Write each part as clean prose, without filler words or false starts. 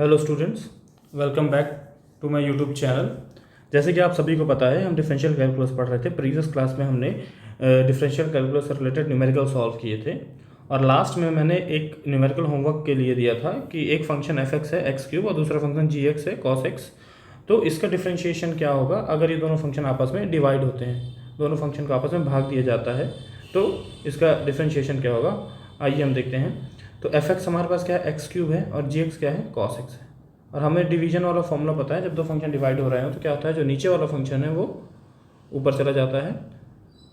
Hello students, welcome back to my YouTube channel. जैसे कि आप सभी को पता है, हम डिफरेंशियल कैलकुलस पढ़ रहे थे। प्रीवियस क्लास में हमने डिफरेंशियल कैलकुलस से रिलेटेड न्यूमेरिकल सॉल्व किए थे और लास्ट में मैंने एक न्यूमेरिकल होमवर्क के लिए दिया था कि एक फंक्शन एफ एक्स है एक्स क्यूब और दूसरा फंक्शन जी एक्स है कॉस एक्स। तो इसका डिफरेंशिएशन क्या होगा अगर ये दोनों फंक्शन आपस में डिवाइड होते हैं, दोनों फंक्शन को आपस में भाग दिया जाता है, तो इसका डिफरेंशिएशन क्या होगा। आइए हम देखते हैं। तो एफ एक्स हमारे पास क्या है, एक्स क्यूब है, और जी एक्स क्या है, कॉस एक्स है। और हमें डिवीजन वाला फॉर्मूला पता है, जब दो फंक्शन डिवाइड हो रहे हो तो क्या होता है, जो नीचे वाला फंक्शन है वो ऊपर चला जाता है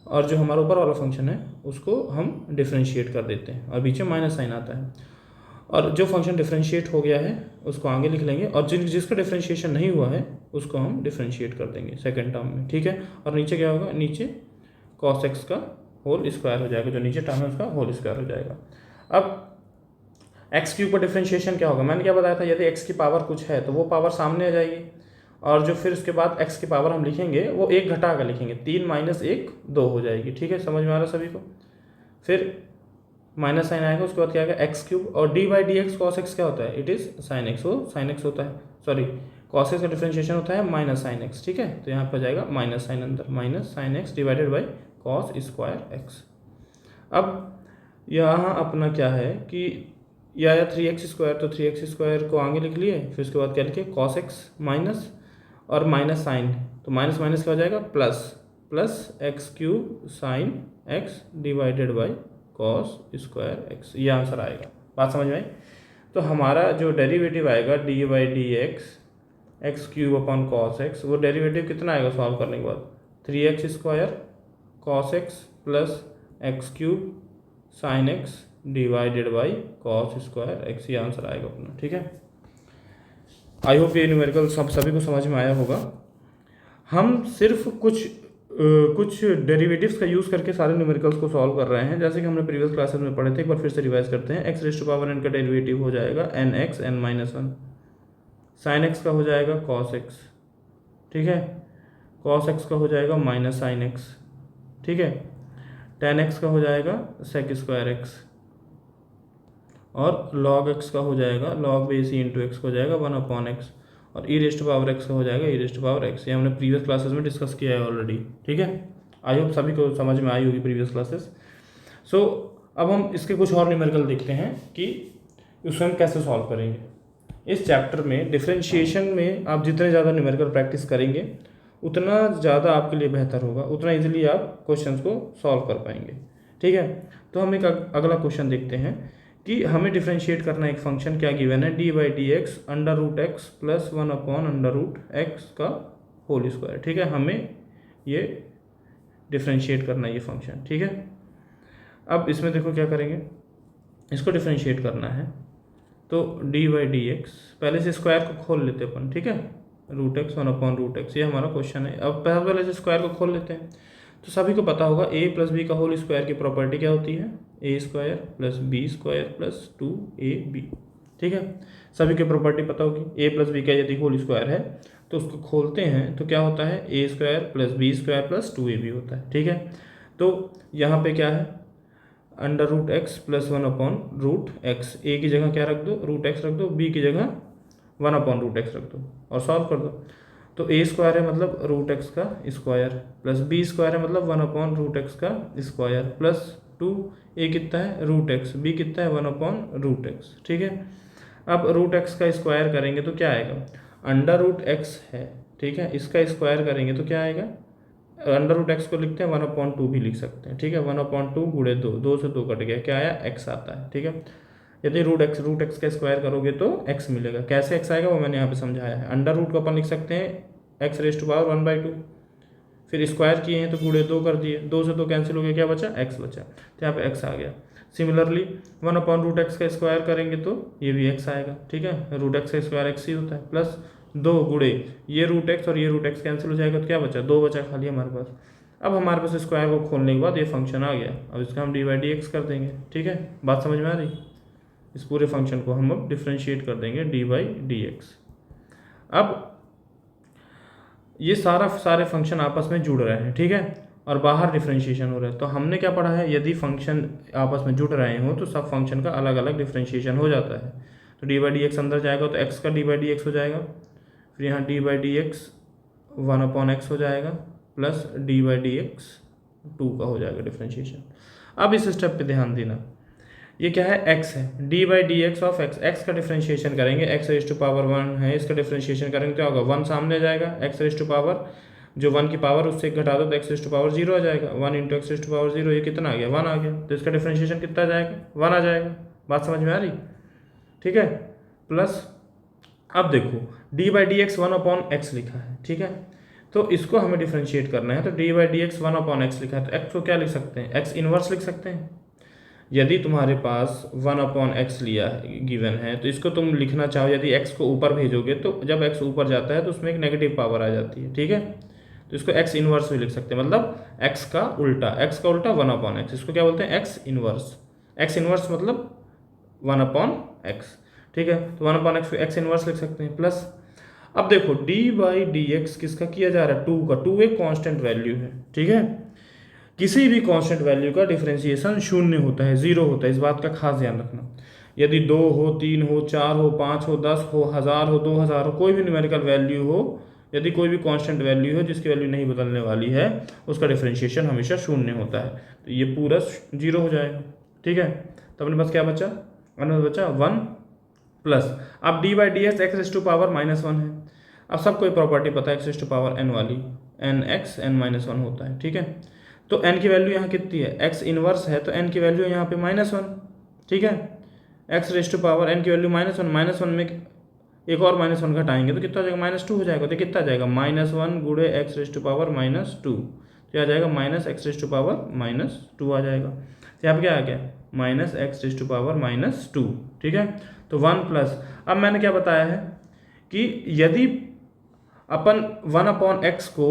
और जो हमारा ऊपर वाला फंक्शन है उसको हम डिफ्रेंशिएट कर देते हैं और बीच में माइनस साइन आता है। और जो फंक्शन डिफ्रेंशिएट हो गया है उसको आगे लिख लेंगे और जिसका डिफ्रेंशिएशन नहीं हुआ है उसको हम डिफ्रेंशिएट कर देंगे सेकेंड टर्म में, ठीक है। और नीचे क्या होगा, नीचे कॉस एक्स का होल स्क्वायर हो जाएगा, जो नीचे टर्म है उसका होल स्क्वायर हो जाएगा। अब एक्स क्यूब का डिफ्रेंशिएशन क्या होगा, मैंने क्या बताया था, यदि एक्स की पावर कुछ है तो वो पावर सामने आ जाएगी और जो फिर उसके बाद एक्स की पावर हम लिखेंगे वो एक घटा कर लिखेंगे, 3 माइनस 1 2 हो जाएगी, ठीक है। समझ में आ रहा सभी को। फिर माइनस साइन आएगा, उसके बाद क्या आएगा एक्स क्यूब, और D by d x cos x क्या होता है, इट इज़ साइन एक्स, वो साइन एक्स होता है, सॉरी कॉस एक्स का डिफ्रेंशिएशन होता है माइनस साइन एक्स, ठीक है। तो यहाँ पर जाएगा माइनस साइन अंदर, minus sine x divided by cos square x. अब यहाँ अपना क्या है कि या 3x², तो 3x² को आगे लिख लिए, फिर उसके बाद क्या लिखे कॉस एक्स माइनस और माइनस साइन, तो माइनस माइनस क्या हो जाएगा plus, plus x cube sine x divided by cos square x, ये आंसर आएगा। बात समझ में आई। तो हमारा जो डेरिवेटिव आएगा D by d x cube upon cos x, वो डेरिवेटिव कितना आएगा सॉल्व करने के बाद, 3x² cos x plus x cube sine x divided by cos square x, ये आंसर आएगा अपना, ठीक है। आई होप ये न्यूमेरिकल सभी को समझ में आया होगा। हम सिर्फ कुछ डेरिवेटिव्स का यूज़ करके सारे न्यूमेरिकल्स को सॉल्व कर रहे हैं, जैसे कि हमने प्रीवियस क्लासेस में पढ़े थे। एक बार फिर से रिवाइज करते हैं। X raise to power n का डेरिवेटिव हो जाएगा n x n minus 1, sine x का हो जाएगा कॉस एक्स, ठीक है, कॉस एक्स का हो जाएगा माइनस साइन एक्स, ठीक है, टेन एक्स का हो जाएगा सेक स्क्वायर एक्स, और log x का हो जाएगा log base E into x हो जाएगा 1/x, और ई रेस्ट पावर एक्स का हो जाएगा ई रेस्ट पावर एक्स। ये हमने प्रीवियस क्लासेस में डिस्कस किया है ऑलरेडी, ठीक है। आई होप सभी को समझ में आई होगी प्रीवियस क्लासेस। सो अब हम इसके कुछ और न्यूमेरिकल देखते हैं कि उसको हम कैसे सॉल्व करेंगे। इस चैप्टर में डिफरेंशिएशन में आप जितने ज़्यादा न्यूमेरिकल प्रैक्टिस करेंगे उतना ज़्यादा आपके लिए बेहतर होगा, उतना ईजिली आप क्वेश्चन को सॉल्व कर पाएंगे, ठीक है। तो हम एक अगला क्वेश्चन देखते हैं कि हमें डिफरेंशिएट करना एक फंक्शन क्या गिवन है, d by d x under root x plus 1/√x का होल स्क्वायर, ठीक है। हमें ये डिफरेंशिएट करना है ये फंक्शन, ठीक है। अब इसमें देखो क्या करेंगे, इसको डिफरेंशिएट करना है तो डी बाई डी एक्स, पहले से स्क्वायर को खोल लेते अपन, ठीक है, रूट एक्स 1/√x, ये हमारा क्वेश्चन है। अब पहले से स्क्वायर को खोल लेते हैं। तो सभी को पता होगा a प्लस बी का होल स्क्वायर की प्रॉपर्टी क्या होती है, a² plus b² plus 2ab, ठीक है। सभी की प्रॉपर्टी पता होगी। a प्लस बी का यदि होल स्क्वायर है तो उसको खोलते हैं तो क्या होता है, a² plus b² plus 2ab होता है, ठीक है। तो यहाँ पे क्या है, अंडर√x प्लस 1/√x, a की जगह क्या रख दो, √x रख दो, b की जगह 1/√x रख दो और सॉल्व कर दो। तो a² है मतलब √x का स्क्वायर, प्लस b² है मतलब 1/√x का स्क्वायर, प्लस 2a कितना है √x, b कितना है 1/√x, ठीक है। अब √x का स्क्वायर करेंगे तो क्या आएगा, अंडर√x है, ठीक है, इसका स्क्वायर करेंगे तो क्या आएगा, अंडर√x को लिखते हैं 1/2 भी लिख सकते हैं, ठीक है। 1/2 गुणे 2, 2 से 2 कट गया, क्या आया x आता है, ठीक है। यदि √x का स्क्वायर करोगे तो x मिलेगा। कैसे x आएगा वो मैंने यहाँ पे समझाया है। अंडर रूट को अपन लिख सकते हैं x रेज़ टू पावर 1/2, फिर स्क्वायर किए हैं तो गुणे 2 कर दिए, 2 से 2 कैंसिल हो गया, क्या बचा x बचा, तो यहाँ पे x आ गया। सिमिलरली 1/√x का स्क्वायर करेंगे तो ये भी x आएगा, ठीक है, √x का स्क्वायर x ही होता है, प्लस 2 गुणे ये √x और ये √x कैंसिल हो जाएगा तो क्या बचा, 2 बचा खाली हमारे पास। अब हमारे पास स्क्वायर को खोलने के बाद ये फंक्शन आ गया, अब इसका हम डी बाई डी एक्स कर देंगे, ठीक है। बात समझ में आ रही। इस पूरे फंक्शन को हम अब डिफरेंशिएट कर देंगे डी बाई डी एक्स। अब ये सारे फंक्शन आपस में जुड़ रहे हैं, ठीक है, और बाहर डिफरेंशिएशन हो रहा है। तो हमने क्या पढ़ा है, यदि फंक्शन आपस में जुड़ रहे हो तो सब फंक्शन का अलग अलग डिफरेंशिएशन हो जाता है। तो डी बाई डी एक्स अंदर जाएगा तो एक्स का डी बाई डी एक्स हो जाएगा, फिर यहाँ D by d x 1/x हो जाएगा plus d by d x 2 का हो जाएगा डिफ्रेंशिएशन। अब इस स्टेप पे ध्यान देना, ये क्या है, x है, d by d x of x, x का डिफ्रेंशिएशन करेंगे, एक्स रेज टू पावर 1 है, इसका डिफ्रेंशिएशन करेंगे तो क्या होगा, 1 सामने आ जाएगा, एक्स रेज टू पावर जो 1 की पावर उससे घटा दो तो एक्स रेज टू पावर 0 आ जाएगा, 1 into x raise to power 0, ये कितना आ गया, 1 आ गया, तो इसका डिफ्रेंशिएशन कितना आ जाएगा, 1 आ जाएगा। बात समझ में आ रही, ठीक है। प्लस अब देखो D by d x 1/x लिखा है, ठीक है, तो इसको हमें डिफ्रेंशिएट करना है, तो D by d x 1/x लिखा है, तो x को क्या लिख सकते हैं, x इनवर्स लिख सकते हैं। यदि तुम्हारे पास 1/x लिया है गिवन है, तो इसको तुम लिखना चाहो, यदि x को ऊपर भेजोगे तो जब x ऊपर जाता है तो उसमें एक नेगेटिव पावर आ जाती है, ठीक है, तो इसको x इनवर्स भी लिख सकते हैं, मतलब x का उल्टा 1/x, इसको क्या बोलते हैं, x इनवर्स मतलब 1/x, ठीक है, तो 1/x को x इनवर्स लिख सकते हैं। प्लस अब देखो डी बाई डी एक्स किसका किया जा रहा है, 2 का, 2 एक कांस्टेंट वैल्यू है, ठीक है, किसी भी कांस्टेंट वैल्यू का डिफरेंशिएशन 0 होता है, 0 होता है, इस बात का खास ध्यान रखना। यदि 2 हो, 3 हो, 4 हो, 5 हो, 10 हो, 1000 हो, 2000 हो, कोई भी न्यूमेरिकल वैल्यू हो, यदि कोई भी कांस्टेंट वैल्यू हो जिसकी वैल्यू नहीं बदलने वाली है, उसका डिफरेंशिएशन हमेशा 0 होता है, तो ये पूरा 0 हो जाएगा, ठीक है। तो अपने पास क्या बचा, 1 प्लस अब d by d x x raise to power -1 है। अब सब कोई प्रॉपर्टी पता है x raise to power n वाली, n x n-1 होता है, ठीक है, तो n की वैल्यू यहाँ कितनी है, x इनवर्स है तो n की वैल्यू यहाँ पे -1, ठीक है, x raise to power n की वैल्यू -1 में एक और -1 घटाएंगे तो कितना हो जाएगा, -2 हो जाएगा, तो कितना आ जाएगा, -1 गुणे x रेज टू पावर -2, तो आ जाएगा -x रेज टू पावर -2 आ जाएगा, तो यहाँ पे क्या आ गया, -x रेज टू पावर -2, ठीक है, तो 1 प्लस, अब मैंने क्या बताया है कि यदि अपन 1/x को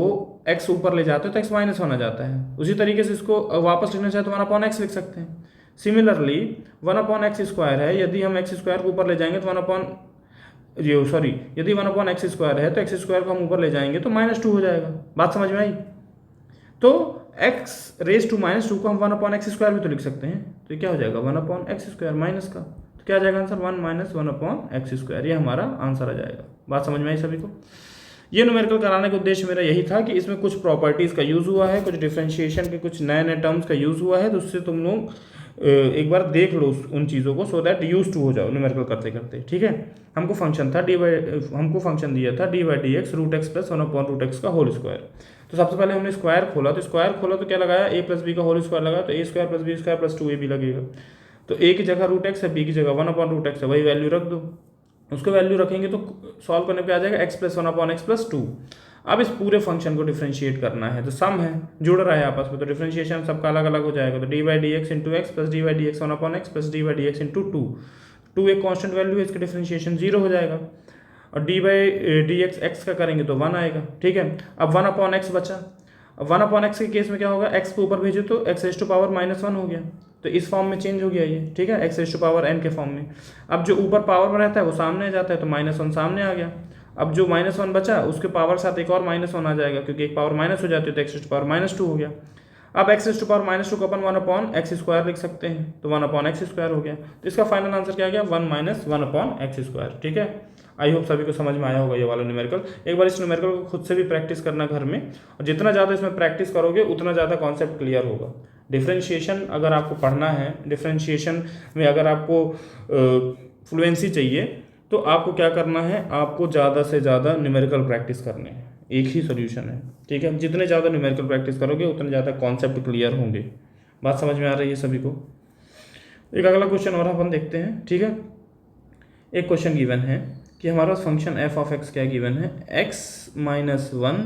x ऊपर ले जाते हो तो x -1 आ जाता है, उसी तरीके से इसको वापस लिखना चाहे तो 1/x लिख सकते हैं। सिमिलरली 1/x² है, यदि हम x² को ऊपर ले जाएंगे तो यदि 1/x² है तो x² को हम ऊपर ले जाएंगे तो -2 हो जाएगा। बात समझ में आई, तो x रेज टू -2 को हम 1/x² भी तो लिख सकते हैं, तो ये क्या हो जाएगा, 1/x² माइनस का, तो क्या आ जाएगा आंसर, 1 - 1/x², ये हमारा आंसर आ जाएगा। बात समझ में आई सभी को। ये न्यूमेरिकल कराने का उद्देश्य मेरा यही था कि इसमें कुछ प्रॉपर्टीज़ का यूज़ हुआ है, कुछ डिफरेंशिएशन के कुछ नए नए टर्म्स का यूज़ हुआ है, तो उससे तुम लोग एक बार देख लो उन चीज़ों को, सो दैट यूज टू हो जाओ न्यूमेरिकल करते करते, ठीक है। हमको फंक्शन दिया था D by d x √x + 1/√x का होल स्क्वायर। तो सबसे पहले हमने स्क्वायर खोला, तो क्या लगाया, a + b का होल स्क्वायर लगाया, तो a² + b² + 2ab लगेगा, तो a की जगह √x है, b की जगह 1/√x है, वही वैल्यू रख दो, उसको वैल्यू रखेंगे तो सॉल्व करने पे आ जाएगा x + 1/x + 2। अब इस पूरे फंक्शन को डिफरेंशिएट करना है, तो सम है, जुड़ रहा है आपस में, तो डिफरेंशिएशन सबका अलग अलग हो जाएगा, तो D by d x into x plus d by d x 1/x plus d by d x into 2 एक कॉन्स्टेंट वैल्यू है, इसका डिफरेंशिएशन 0 हो जाएगा, और D by d x x का करेंगे तो 1 आएगा, ठीक है। अब 1/x बचा, अब 1/x के केस में क्या होगा, x को ऊपर भेजो तो x रेज टू पावर -1 हो गया, तो इस फॉर्म में चेंज हो गया ये, ठीक है, x raise to power n के फॉर्म में। अब जो ऊपर पावर में रहता है वो सामने आ जाता है, तो -1 सामने आ गया। अब जो -1 बचा उसके पावर के साथ एक और -1 आ जाएगा, क्योंकि एक पावर माइनस हो जाती है, तो x रेज टू पावर -2 हो गया। अब x रेज टू पावर -2 को अपन 1/x² लिख सकते हैं, तो 1/x² हो गया, तो इसका फाइनल आंसर क्या गया, 1 - 1/x², ठीक है। आई होप सभी को समझ में आया होगा ये वाला न्यूमेरिकल। एक बार इस न्यूमेरिकल को खुद से भी प्रैक्टिस करना घर में, और जितना ज़्यादा इसमें प्रैक्टिस करोगे उतना ज़्यादा कॉन्सेप्ट क्लियर होगा। डिफरेंशिएशन अगर आपको पढ़ना है, डिफरेंशिएशन में अगर आपको फ्लुएंसी चाहिए, तो आपको क्या करना है, आपको ज़्यादा से ज़्यादा न्यूमेरिकल प्रैक्टिस करने हैं, एक ही सोल्यूशन है, ठीक है। जितने ज़्यादा न्यूमेरिकल प्रैक्टिस करोगे उतने ज़्यादा कॉन्सेप्ट क्लियर होंगे। बात समझ में आ रही है सभी को। एक अगला क्वेश्चन और अपन देखते हैं, ठीक है। एक क्वेश्चन गिवन है कि हमारा फंक्शन f(x) क्या गिवन है, x - 1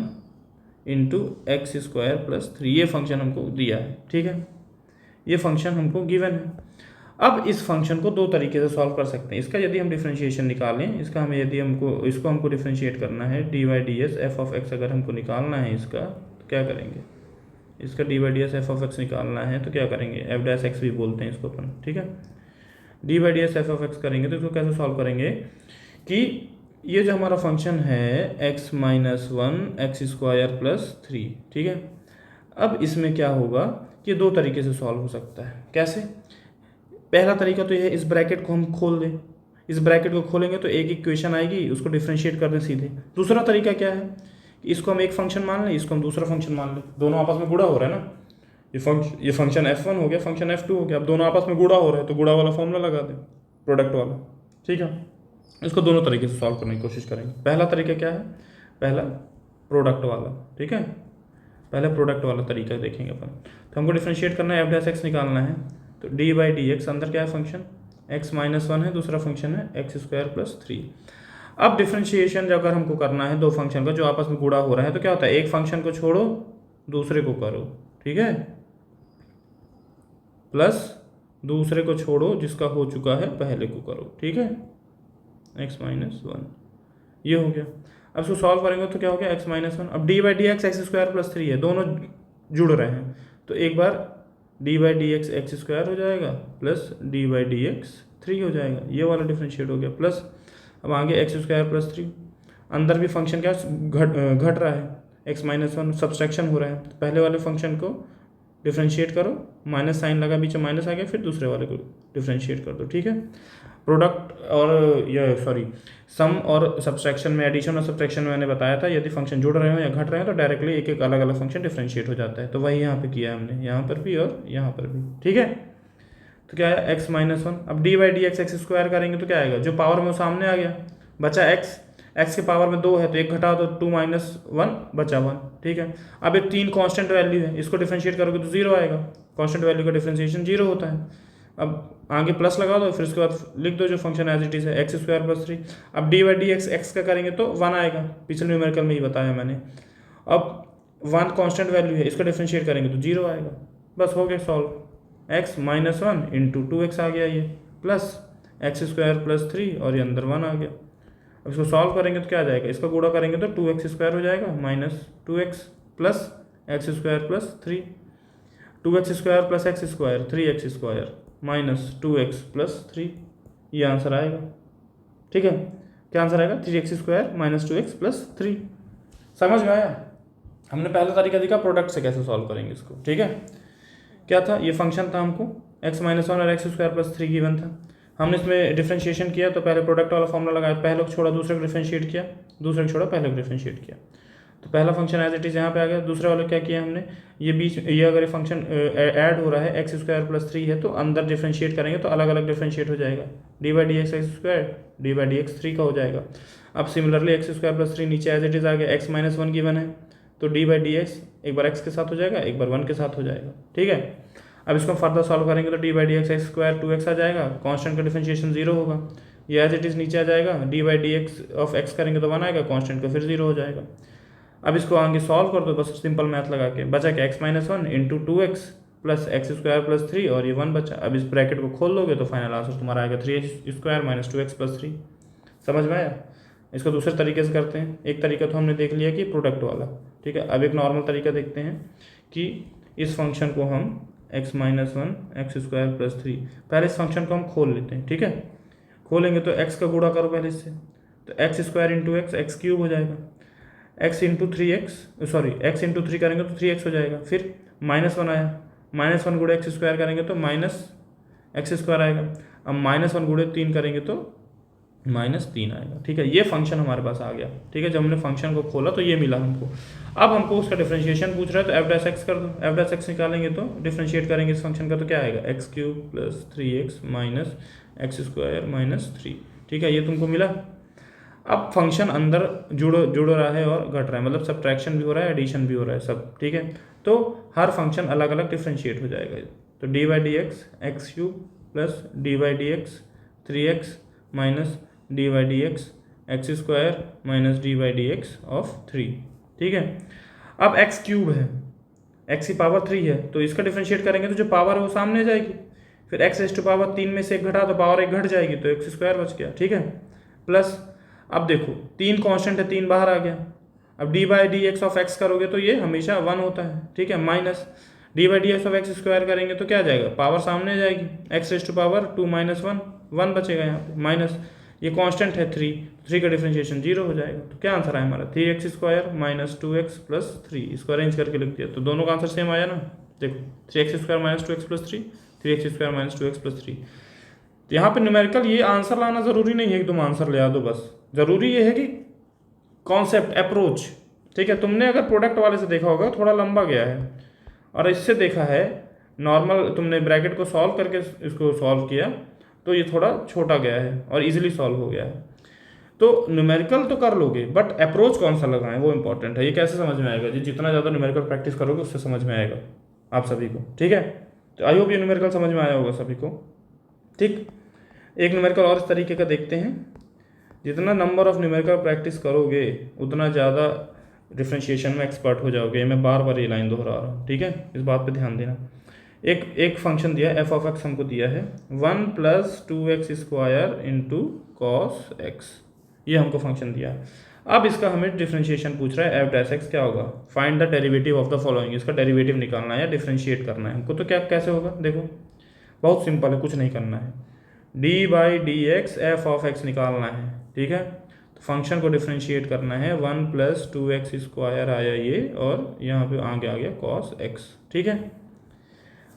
into x square plus 3, ये फंक्शन हमको दिया है, ठीक है, ये फंक्शन हमको गिवन है। अब इस फंक्शन को दो तरीके से सॉल्व कर सकते हैं। इसका यदि हम डिफरेंशिएशन निकालें, इसका हमें यदि हमको डिफरेंशिएट करना है, d by D S f(x) अगर हमको निकालना है इसका, तो क्या करेंगे, इसका D by D S f(x) निकालना है तो क्या करेंगे, f' भी बोलते हैं इसको अपन, ठीक है। D by D S f(x) करेंगे तो इसको कैसे सॉल्व करेंगे कि ये जो हमारा फंक्शन है x - 1 x² प्लस 3, ठीक है। अब इसमें क्या होगा कि दो तरीके से सॉल्व हो सकता है। कैसे, पहला तरीका तो यह है, इस ब्रैकेट को हम खोल दें, इस ब्रैकेट को खोलेंगे तो एक इक्वेशन आएगी, उसको डिफ्रेंशिएट कर दें सीधे। दूसरा तरीका क्या है, इसको हम एक फंक्शन मान लें, इसको हम दूसरा फंक्शन मान लें, दोनों आपस में गुणा हो रहा है ना, ये फंक्शन f1 हो गया, फंक्शन f2 हो गया, अब दोनों आपस में गुणा हो रहे हैं तो गुणा वाला फॉर्मूला लगा दें, प्रोडक्ट वाला। ठीक है, इसको दोनों तरीके से सॉल्व करने की कोशिश करेंगे। पहला तरीका क्या है, पहला प्रोडक्ट वाला। ठीक है, पहले प्रोडक्ट वाला तरीका देखेंगे अपन। तो हमको डिफ्रेंशिएट करना है, f' निकालना है, तो डी बाई डी एक्स, अंदर क्या है फंक्शन x-1 है, दूसरा फंक्शन है x² + 3। अब डिफ्रेंशिएशन जब अगर हमको करना है दो फंक्शन का जो आपस में गुणा हो रहा है, तो क्या होता है, एक फंक्शन को छोड़ो दूसरे को करो, ठीक है, प्लस दूसरे को छोड़ो जिसका हो चुका है पहले को करो। ठीक है, x-1 ये हो गया। अब इसको सॉल्व करेंगे तो क्या हो गया, x-1। अब d by d x x² + 3 है, दोनों जुड़ रहे हैं, तो एक बार d by d x x² हो जाएगा plus d by d x 3 हो जाएगा, ये वाला डिफ्रेंशिएट हो गया। प्लस अब आगे x² + 3, अंदर भी फंक्शन क्या घट रहा है, x-1 सब्सट्रैक्शन हो रहा है, तो पहले वाले फंक्शन को डिफ्रेंशिएट करो, माइनस साइन लगा, बीच में माइनस आ गया, फिर दूसरे वाले को डिफ्रेंशिएट कर दो। ठीक है, प्रोडक्ट और ये सम और सब्सट्रैक्शन में, एडिशन और सब्सट्रैक्शन में मैंने बताया था, यदि फंक्शन जुड़ रहे हो या घट रहे हैं तो डायरेक्टली एक एक अलग अलग फंक्शन डिफ्रेंशिएट हो जाता है, तो वही यहाँ पे किया हमने, यहाँ पर भी और यहाँ पर भी। ठीक है, तो क्या है x-1। अब d by d x x² करेंगे तो क्या आएगा, जो पावर में वो सामने आ गया, बचा x के पावर में 2 है तो एक घटा दो, 2 - 1 बचा 1। ठीक है, अब ये 3 कांस्टेंट वैल्यू है, इसको डिफरेंशिएट करोगे तो 0 आएगा, कांस्टेंट वैल्यू का डिफरेंशिएशन 0 होता है। अब आगे प्लस लगा दो, फिर उसके बाद लिख दो जो फंक्शन एज इट इज है, x² + 3। अब d by d x x का करेंगे तो 1 आएगा, पिछले न्यूमेरिकल में ही बताया मैंने। अब 1 कांस्टेंट वैल्यू है, इसको डिफरेंशिएट करेंगे तो 0 आएगा, बस हो गया सॉल्व। x-1 × 2x आ गया ये, प्लस x² + 3 और ये अंदर 1 आ गया। अब इसको सॉल्व करेंगे तो क्या आ जाएगा, इसका गुणा करेंगे तो 2x² हो जाएगा, -2x plus x² + 3, 2x² + x², 3x² -2x + 3, ये आंसर आएगा। ठीक है, क्या आंसर आएगा, 3x² -2x + 3। समझ में आया, हमने पहला तरीका देखा प्रोडक्ट से कैसे सॉल्व करेंगे इसको। ठीक है, क्या था, ये फंक्शन था हमको x-1 और x² + 3 गिवन था, हमने इसमें डिफरेंशिएशन किया तो पहले प्रोडक्ट वाला फॉर्मूला लगाया, पहले को छोड़ा दूसरे को डिफरेंशिएट किया, दूसरे को छोड़ा पहले को डिफरेंशिएट किया, तो पहला फंक्शन एज इट इज यहाँ पे आ गया। दूसरे वाले क्या किया हमने, ये बीच ये अगर ये फंक्शन ऐड हो रहा है x² + 3 है तो अंदर डिफरेंशिएट करेंगे तो अलग अलग डिफरेंशिएट हो जाएगा, D by d x x², D by d x 3 का हो जाएगा। अब सिमिलरली x² + 3 नीचे एज इट इज आ गया, x-1 गिवन है तो डी बाई डी एक्स एक बार x के साथ हो जाएगा, एक बार 1 के साथ हो जाएगा। ठीक है, अब इसको फर्दर सॉल्व करेंगे तो D by d x x² 2x आ जाएगा, कांस्टेंट का डिफरेंशिएशन 0 होगा, ये एज इट इज नीचे आ जाएगा, D by d x of x करेंगे तो 1 आएगा, कांस्टेंट का फिर 0 हो जाएगा। अब इसको आगे सॉल्व कर दो बस सिंपल मैथ लगा के, बचा क्या x-1 × 2x प्लस x² + 3 और ये 1 बचा। अब इस ब्रैकेट को खोल लोगे तो फाइनल आंसर तुम्हारा आएगा 3x² - 2x + 3। समझ में आया, इसको दूसरे तरीके से करते हैं। एक तरीका तो हमने देख लिया कि प्रोडक्ट वाला, ठीक है, अब एक नॉर्मल तरीका देखते हैं कि इस फंक्शन को हम x-1 x² + 3, पहले इस फंक्शन को हम खोल लेते हैं। ठीक है, खोलेंगे तो x का गुणा करो पहले इससे, तो x² × x x³ हो जाएगा, x × 3 करेंगे तो 3x हो जाएगा, फिर -1 आया, -1 × x² करेंगे तो -x² आएगा, अब -1 × 3 करेंगे तो -3 आएगा। ठीक है, ये फंक्शन हमारे पास आ गया। ठीक है, जब हमने फंक्शन को खोला तो ये मिला हमको। अब हमको उसका डिफरेंशिएशन पूछ रहा है तो f' कर दो, f' निकालेंगे तो डिफरेंशिएट करेंगे इस फंक्शन का तो क्या आएगा, x³ + 3x - x² - 3। ठीक है, ये तुमको मिला। अब फंक्शन अंदर जुड़ रहा है और घट रहा है, मतलब सब्ट्रैक्शन भी हो रहा है, एडिशन भी हो रहा है सब। ठीक है, तो हर फंक्शन अलग अलग डिफरेंशिएट हो जाएगा, तो D by d x x³ plus d by d x 3x minus D by d x x² - D by d x of 3। ठीक है, अब x³ है, x की पावर 3 है तो इसका डिफरेंशिएट करेंगे तो जो पावर है वो सामने जाएगी, फिर x⁻3 में से एक घटा तो पावर 1 घट जाएगी तो x² बच गया। ठीक है, प्लस अब देखो 3 कांस्टेंट है, 3 बाहर आ गया, अब d by d x of x करोगे तो ये हमेशा 1 होता है। ठीक है, minus D by d x of x² करेंगे तो क्या आ जाएगा, पावर सामने जाएगी, x⁻2 - 1 बचेगा यहाँ पे, माइनस ये कांस्टेंट है 3 का डिफरेंशिएशन 0 हो जाएगा। तो क्या आंसर आया हमारा, 3x² - 2x + 3, इसको अरेंज करके लिख दिया तो दोनों का आंसर सेम आया ना। देखो 3x² - 2x + 3, 3x² - 2x + 3, तो यहाँ पे न्यूमेरिकल ये आंसर लाना ज़रूरी नहीं है कि तुम आंसर ले आ दो, बस ज़रूरी ये है कि कॉन्सेप्ट, अप्रोच। ठीक है, तुमने अगर प्रोडक्ट वाले से देखा होगा थोड़ा लंबा गया है, और इससे देखा है नॉर्मल, तुमने ब्रैकेट को सॉल्व करके इसको सॉल्व किया तो ये थोड़ा छोटा गया है और इजीली सॉल्व हो गया है। तो न्यूमेरिकल तो कर लोगे, बट अप्रोच कौन सा लगाएं वो इंपॉर्टेंट है। ये कैसे समझ में आएगा जी? जितना ज़्यादा न्यूमेरिकल प्रैक्टिस करोगे उससे समझ में आएगा आप सभी को। ठीक है, तो आई होप ये न्यूमेरिकल समझ में आया होगा सभी को। ठीक, एक न्यूमेरिकल और इस तरीके का देखते हैं। जितना नंबर ऑफ न्यूमेरिकल प्रैक्टिस करोगे उतना ज़्यादा डिफ्रेंशिएशन में एक्सपर्ट हो जाओगे। मैं बार बार ये लाइन दोहरा रहा हूँ, ठीक है, इस बात पे ध्यान देना। एक फंक्शन दिया एफ ऑफ एक्स, हमको दिया है 1 + 2x square into cos x, ये हमको फंक्शन दिया है। अब इसका हमें डिफ्रेंशिएशन पूछ रहा है, एफ डैश एक्स क्या होगा, find the derivative of the following, इसका डेरिवेटिव निकालना है या डिफ्रेंशिएट करना है हमको। तो क्या कैसे होगा, देखो बहुत सिंपल है, कुछ नहीं करना है, d/dx एफ ऑफ एक्स निकालना है। ठीक है, तो फंक्शन को डिफ्रेंशिएट करना है, 1 + 2x स्क्वायर आया ये, और यहाँ पे आगे आ गया कॉस एक्स। ठीक है,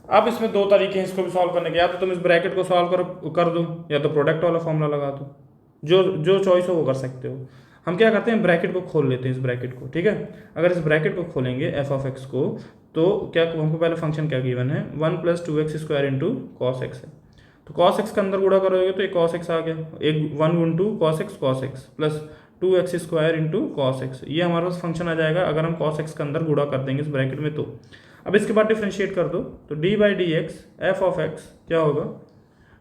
अब इसमें दो तरीके हैं इसको भी सॉल्व करने के, या तो तुम इस ब्रैकेट को सॉल्व कर दो, या तो प्रोडक्ट वाला फॉर्मूला लगा दो, जो चॉइस हो वो कर सकते हो। हम क्या करते हैं, ब्रैकेट को खोल लेते हैं, इस ब्रैकेट को। ठीक है, अगर इस ब्रैकेट को खोलेंगे एफ ऑफ एक्स को, तो क्या हमको पहले फंक्शन क्या गिवन है, 1 + 2x square into cos x है। तो कॉस एक्स का अंदर गुणा करोगे तो एक कॉस एक्स आ गया, एक 1 × cos x plus 2x square into cos x, ये हमारे पास फंक्शन आ जाएगा अगर हम कॉस एक्स का अंदर गुणा कर देंगे इस ब्रैकेट में। तो अब इसके बाद डिफ्रेंशिएट कर दो, तो d/dx एफ ऑफ एक्स क्या होगा,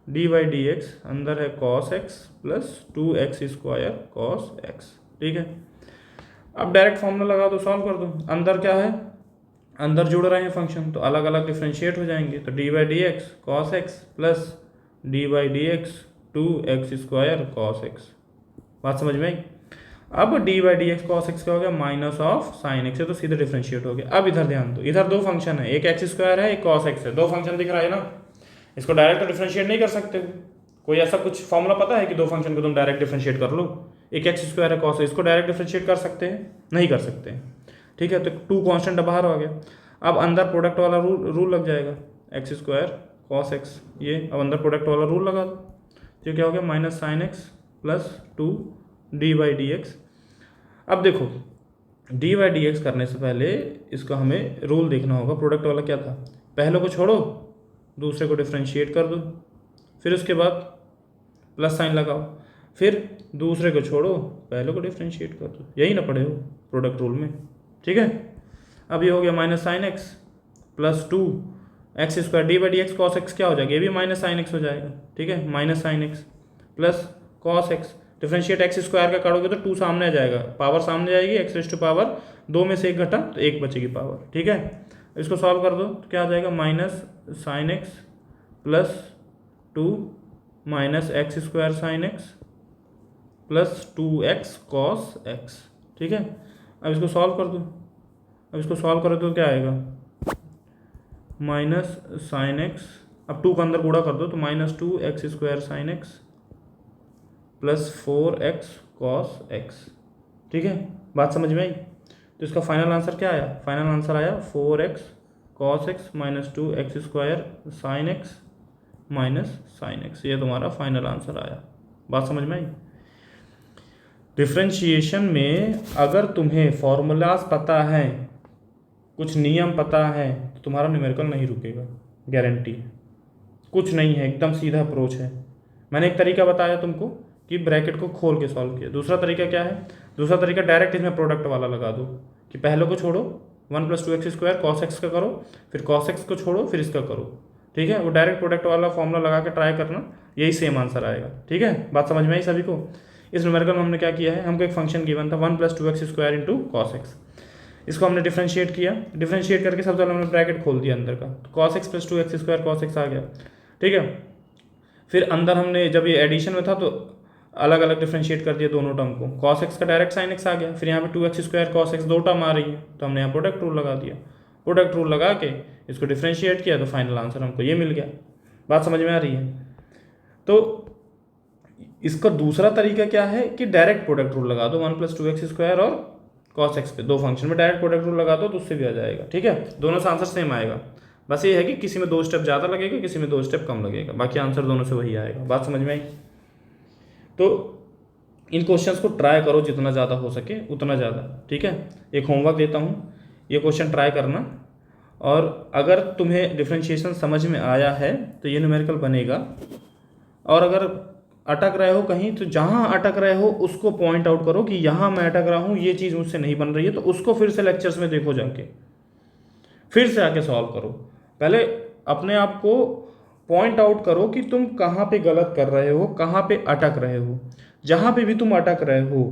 d/dx अंदर है cos x plus 2x square cos x। ठीक है, अब डायरेक्ट फॉर्मूला लगा दो, सॉल्व कर दो। अंदर क्या है, अंदर जुड़ रहे हैं फंक्शन, तो अलग अलग डिफ्रेंशिएट हो जाएंगे। तो d/dx cos x plus d/dx 2x square cos x, बात समझ में आई। अब d/dx cos x क्या हो गया, माइनस ऑफ साइन x है, तो सीधे डिफ्रेंशिएट हो गया। अब इधर ध्यान दो, इधर दो फंक्शन है, एक x स्क्वायर है, एक cos x है, दो फंक्शन दिख रहा है ना, इसको डायरेक्ट तो डिफ्रेंशिएट नहीं कर सकते हो। कोई ऐसा कुछ फॉर्मूला पता है कि दो फंक्शन को तुम डायरेक्ट डिफ्रेंशिएट कर लो, एक एक्स स्क्वायर है कॉस, इसको डायरेक्ट डिफ्रेंशिएट कर सकते हैं, नहीं कर सकते हैं। ठीक है, तो 2 कांस्टेंट बाहर आ गया। अब अंदर प्रोडक्ट वाला रूल लग जाएगा, एक्स स्क्वायर कॉस एक्स, ये अब अंदर प्रोडक्ट वाला रूल लगा दो, तो क्या हो गया, minus sine x plus 2 d/dx। अब देखो d/dx करने से पहले इसका हमें रूल देखना होगा, प्रोडक्ट वाला क्या था, पहले को छोड़ो दूसरे को डिफ्रेंशिएट कर दो, फिर उसके बाद प्लस साइन लगाओ, फिर दूसरे को छोड़ो पहले को डिफ्रेंशिएट कर दो, यही ना पढ़े हो प्रोडक्ट रूल में। ठीक है, अब ये हो गया minus sine x plus 2x square, d/dx cos x क्या हो जाएगा, ये भी माइनस साइन एक्स हो जाएगा। ठीक है, minus sine x plus cos x, differentiate x square का करोगे तो 2 सामने आ जाएगा, पावर सामने जाएगी, x⁻² 2 में से 1 घटा तो 1 बचेगी पावर। ठीक है, इसको सॉल्व कर दो तो क्या आ जाएगा, minus sine x plus 2 minus x square sine x plus 2x cos x। ठीक है, अब इसको सॉल्व कर दो, अब इसको सॉल्व करो तो क्या आएगा, माइनस साइन एक्स, अब 2 का अंदर गुणा कर दो तो minus 2x square sine x plus 4x cos x। ठीक है, बात समझ में आई। तो इसका फाइनल आंसर क्या आया, फाइनल आंसर आया 4x cos x minus 2x square sine x minus sine x, ये तुम्हारा फाइनल आंसर आया। बात समझ में आई। डिफ्रेंशिएशन में अगर तुम्हें फॉर्मूलाज पता है, कुछ नियम पता है, तो तुम्हारा न्यूमेरिकल नहीं रुकेगा, गारंटी है। कुछ नहीं है, एकदम सीधा अप्रोच है। मैंने एक तरीका बताया तुमको कि ब्रैकेट को खोल के सॉल्व किया, दूसरा तरीका क्या है, दूसरा तरीका डायरेक्ट इसमें प्रोडक्ट वाला लगा दो, कि पहले को छोड़ो 1 + 2x स्क्वायर cos x का करो, फिर cos x को छोड़ो फिर इसका करो। ठीक है, वो डायरेक्ट प्रोडक्ट वाला फॉर्मूला लगा के ट्राई करना, यही सेम आंसर आएगा। ठीक है, बात समझ में आई सभी को। इस न्यूमेरिकल में हमने क्या किया है, हमको एक फंक्शन गिवन था 1 + 2x square into cos x, इसको हमने डिफ्रेंशिएट किया, डिफ्रेंशिएट करके सबसे पहले हमने ब्रैकेट खोल दिया अंदर का, तो cos x plus 2x square cos x आ गया। ठीक है, फिर अंदर हमने जब ये एडिशन में था तो अलग अलग डिफ्रेंशिएट कर दिया दोनों टर्म को, cos x का डायरेक्ट sin x आ गया, फिर यहाँ पे 2x square cos x 2 term आ रही है, तो हमने यहाँ प्रोडक्ट रूल लगा दिया, प्रोडक्ट रूल लगा के इसको डिफ्रेंशिएट किया तो फाइनल आंसर हमको ये मिल गया। बात समझ में आ रही है। तो इसका दूसरा तरीका क्या है कि डायरेक्ट प्रोडक्ट रूल लगा दो, 1 + 2x स्क्वायर और cos x पे, दो फंक्शन में डायरेक्ट प्रोडक्ट रूल लगा दो तो उससे भी आ जाएगा। ठीक है, दोनों से आंसर सेम आएगा। बस ये है कि किसी में 2 स्टेप ज़्यादा लगेगा, किसी में 2 स्टेप कम लगेगा, बाकी आंसर दोनों से वही आएगा। बात समझ में आई? तो इन क्वेश्चंस को ट्राई करो जितना ज़्यादा हो सके उतना ज़्यादा, ठीक है। एक होमवर्क देता हूँ, ये क्वेश्चन ट्राई करना, और अगर तुम्हें डिफरेंशिएशन समझ में आया है तो ये न्यूमेरिकल बनेगा, और अगर अटक रहे हो कहीं तो जहाँ अटक रहे हो उसको पॉइंट आउट करो कि यहाँ मैं अटक रहा हूँ, ये चीज़ मुझसे नहीं बन रही है, तो उसको फिर से लेक्चर्स में देखो, जाके फिर से आके सॉल्व करो। पहले अपने आप को पॉइंट आउट करो कि तुम कहाँ पे गलत कर रहे हो, कहाँ पे अटक रहे हो। जहाँ पे भी तुम अटक रहे हो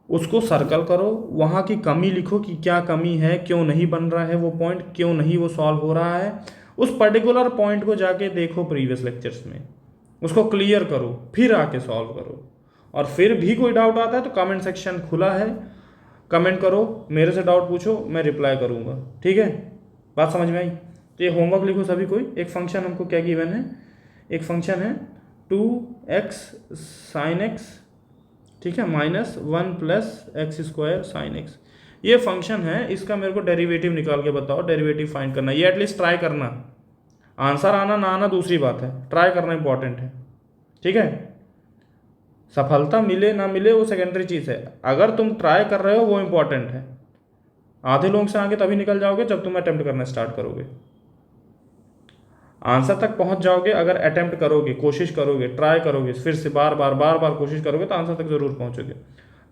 उसको सर्कल करो, वहाँ की कमी लिखो कि क्या कमी है, क्यों नहीं बन रहा है वो पॉइंट, क्यों नहीं वो सॉल्व हो रहा है। उस पर्टिकुलर पॉइंट को जाके देखो प्रीवियस लेक्चर्स में, उसको क्लियर करो, फिर आके सॉल्व करो। और फिर भी कोई डाउट आता है तो कमेंट सेक्शन खुला है, कमेंट करो, मेरे से डाउट पूछो, मैं रिप्लाई करूँगा, ठीक है। बात समझ में आई? तो ये होमवर्क लिखो सभी कोई। एक फंक्शन हमको क्या गिवन है, एक फंक्शन है 2x sin x, ठीक है, -1 + x² sin x। ये फंक्शन है, इसका मेरे को डेरिवेटिव निकाल के बताओ, डेरिवेटिव फाइंड करना। ये एटलीस्ट ट्राई करना, आंसर आना ना आना दूसरी बात है, ट्राई करना इंपॉर्टेंट है, ठीक है। सफलता मिले ना मिले वो सेकेंडरी चीज़ है, अगर तुम ट्राई कर रहे हो वो इंपॉर्टेंट है। आधे लोग से आगे तभी निकल जाओगे जब तुम अटेम्प्ट करना स्टार्ट करोगे। आंसर तक पहुंच जाओगे अगर अटेम्प्ट करोगे, कोशिश करोगे, ट्राई करोगे, फिर से बार बार कोशिश करोगे तो आंसर तक जरूर पहुंचोगे।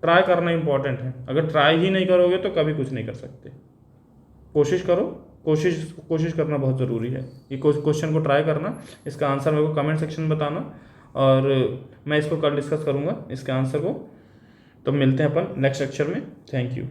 ट्राई करना इंपॉर्टेंट है, अगर ट्राई ही नहीं करोगे तो कभी कुछ नहीं कर सकते। कोशिश करो, कोशिश करना बहुत ज़रूरी है। ये क्वेश्चन को ट्राई करना, इसका आंसर मेरे को कमेंट सेक्शन में बताना, और मैं इसको कल डिस्कस करूँगा इसके आंसर को। तो मिलते हैं अपन नेक्स्ट लेक्चर में। Thank you.